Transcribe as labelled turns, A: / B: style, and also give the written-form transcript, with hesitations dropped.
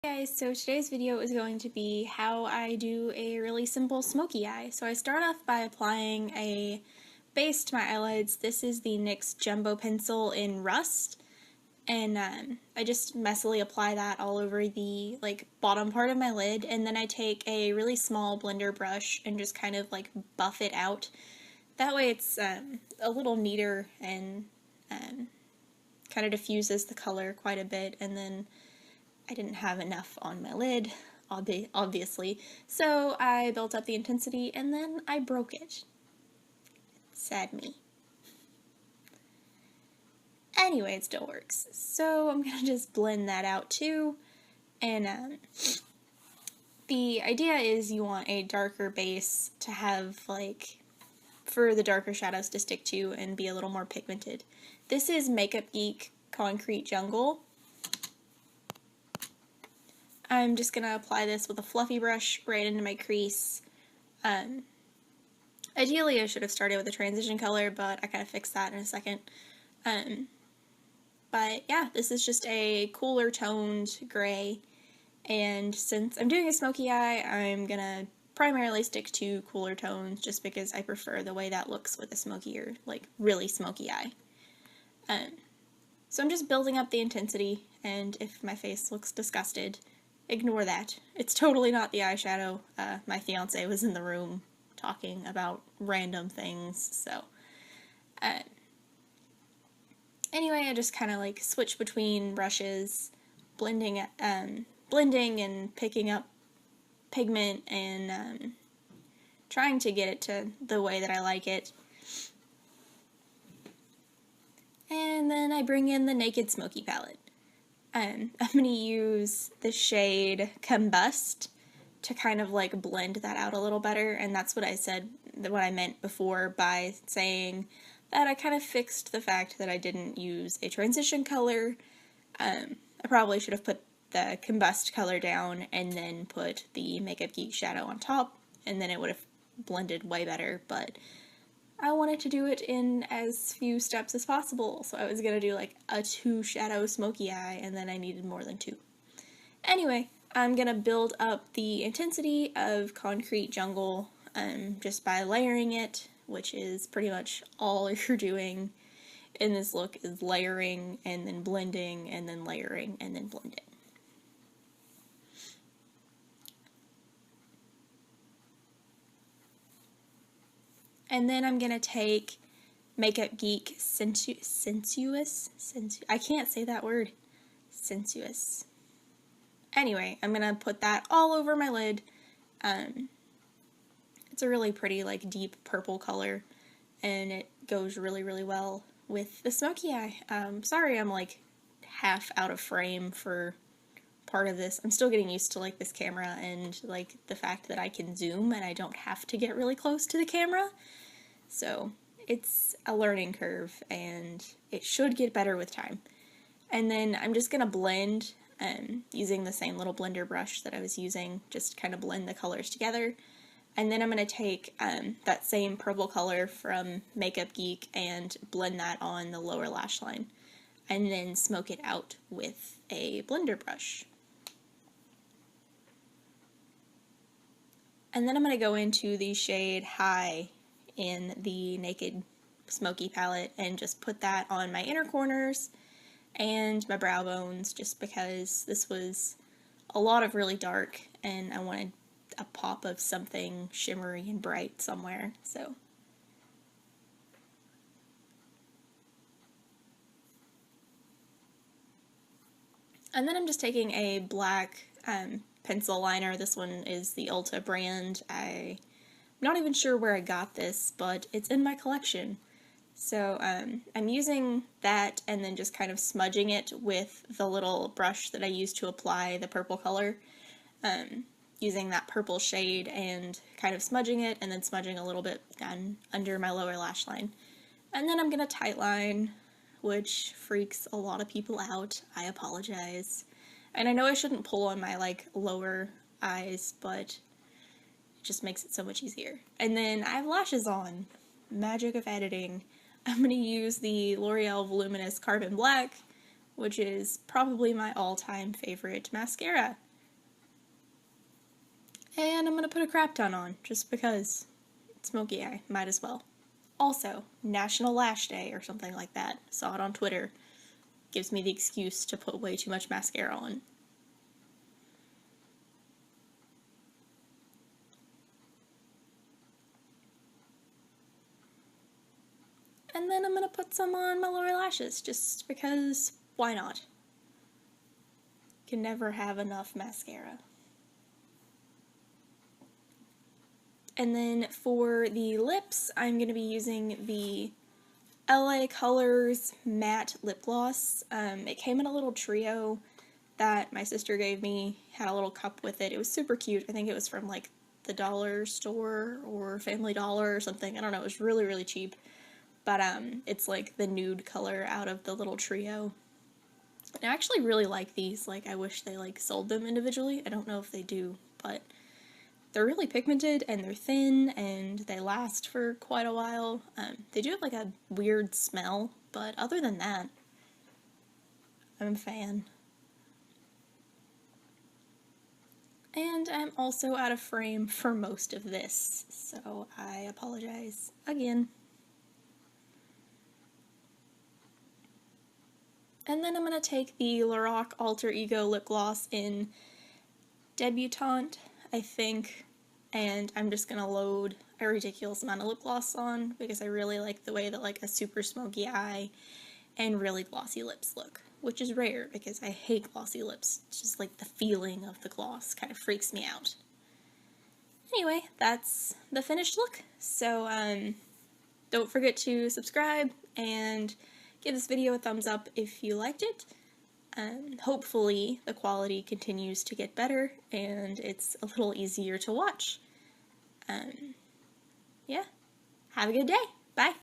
A: Hey guys, so today's video is going to be how I do a really simple smoky eye. So I start off by applying a base to my eyelids. This is the NYX Jumbo Pencil in Rust, and I just messily apply that all over the bottom part of my lid, and then I take a really small blender brush and just kind of buff it out. That way it's a little neater and kind of diffuses the color quite a bit, and then I didn't have enough on my lid, obviously, so I built up the intensity and then I broke it. Sad me. Anyway, it still works. So I'm gonna just blend that out too, and the idea is you want a darker base to have, for the darker shadows to stick to and be a little more pigmented. This is Makeup Geek Concrete Jungle. I'm just going to apply this with a fluffy brush right into my crease. Ideally I should have started with a transition color, but I kind of fixed that in a second. But yeah, this is just a cooler toned gray, and since I'm doing a smoky eye, I'm going to primarily stick to cooler tones just because I prefer the way that looks with a smokier, really smoky eye. So I'm just building up the intensity, and if my face looks disgusted, ignore that. It's totally not the eyeshadow. My fiance was in the room talking about random things, so. Anyway, I just kind of switch between brushes, blending and picking up pigment and trying to get it to the way that I like it. And then I bring in the Naked Smoky palette. I'm going to use the shade Combust to kind of blend that out a little better, and that's what I meant before by saying that I kind of fixed the fact that I didn't use a transition color. I probably should have put the Combust color down and then put the Makeup Geek shadow on top, and then it would have blended way better, but I wanted to do it in as few steps as possible, so I was going to do a 2-shadow smoky eye, and then I needed more than 2. Anyway, I'm going to build up the intensity of Concrete Jungle just by layering it, which is pretty much all you're doing in this look is layering and then blending and then layering and then blending. And then I'm going to take Makeup Geek Sensuous? I can't say that word. Sensuous. Anyway, I'm going to put that all over my lid. It's a really pretty, deep purple color, and it goes really, really well with the smoky eye. Sorry I'm, half out of frame for part of this. I'm still getting used to, this camera and, the fact that I can zoom and I don't have to get really close to the camera. So it's a learning curve, and it should get better with time. And then I'm just going to blend using the same little blender brush that I was using, just kind of blend the colors together. And then I'm going to take that same purple color from Makeup Geek and blend that on the lower lash line, and then smoke it out with a blender brush. And then I'm going to go into the shade High in the Naked Smoky palette and just put that on my inner corners and my brow bones, just because this was a lot of really dark and I wanted a pop of something shimmery and bright somewhere, so. And then I'm just taking a black pencil liner. This one is the Ulta brand. I'm not even sure where I got this, but it's in my collection. So I'm using that and then just kind of smudging it with the little brush that I used to apply the purple color. Using that purple shade and kind of smudging it, and then smudging a little bit down under my lower lash line. And then I'm going to tightline, which freaks a lot of people out. I apologize. And I know I shouldn't pull on my lower eyes, but it just makes it so much easier. And then I have lashes on. Magic of editing. I'm going to use the L'Oreal Voluminous Carbon Black, which is probably my all-time favorite mascara. And I'm gonna put a crap ton on, just because. It's Smokey Eye, might as well. Also, National Lash Day or something like that. Saw it on Twitter. Gives me the excuse to put way too much mascara on. And then I'm gonna put some on my lower lashes, just because why not? Can never have enough mascara. And then for the lips, I'm going to be using the LA Colors Matte Lip Gloss. It came in a little trio that my sister gave me, had a little cup with it. It was super cute. I think it was from like the dollar store or Family Dollar or something. I don't know, it was really, really cheap. But it's like the nude color out of the little trio. I actually really like these. Like, I wish they like sold them individually. I don't know if they do, but they're really pigmented and they're thin and they last for quite a while. They do have like a weird smell, but other than that, I'm a fan. And I'm also out of frame for most of this, so I apologize again. And then I'm going to take the Lorac Alter Ego Lip Gloss in Debutante, I think, and I'm just going to load a ridiculous amount of lip gloss on because I really like the way that like a super smoky eye and really glossy lips look, which is rare because I hate glossy lips. It's just like the feeling of the gloss kind of freaks me out. Anyway, that's the finished look, so don't forget to subscribe and give this video a thumbs up if you liked it. Hopefully the quality continues to get better and it's a little easier to watch. Yeah, have a good day. Bye.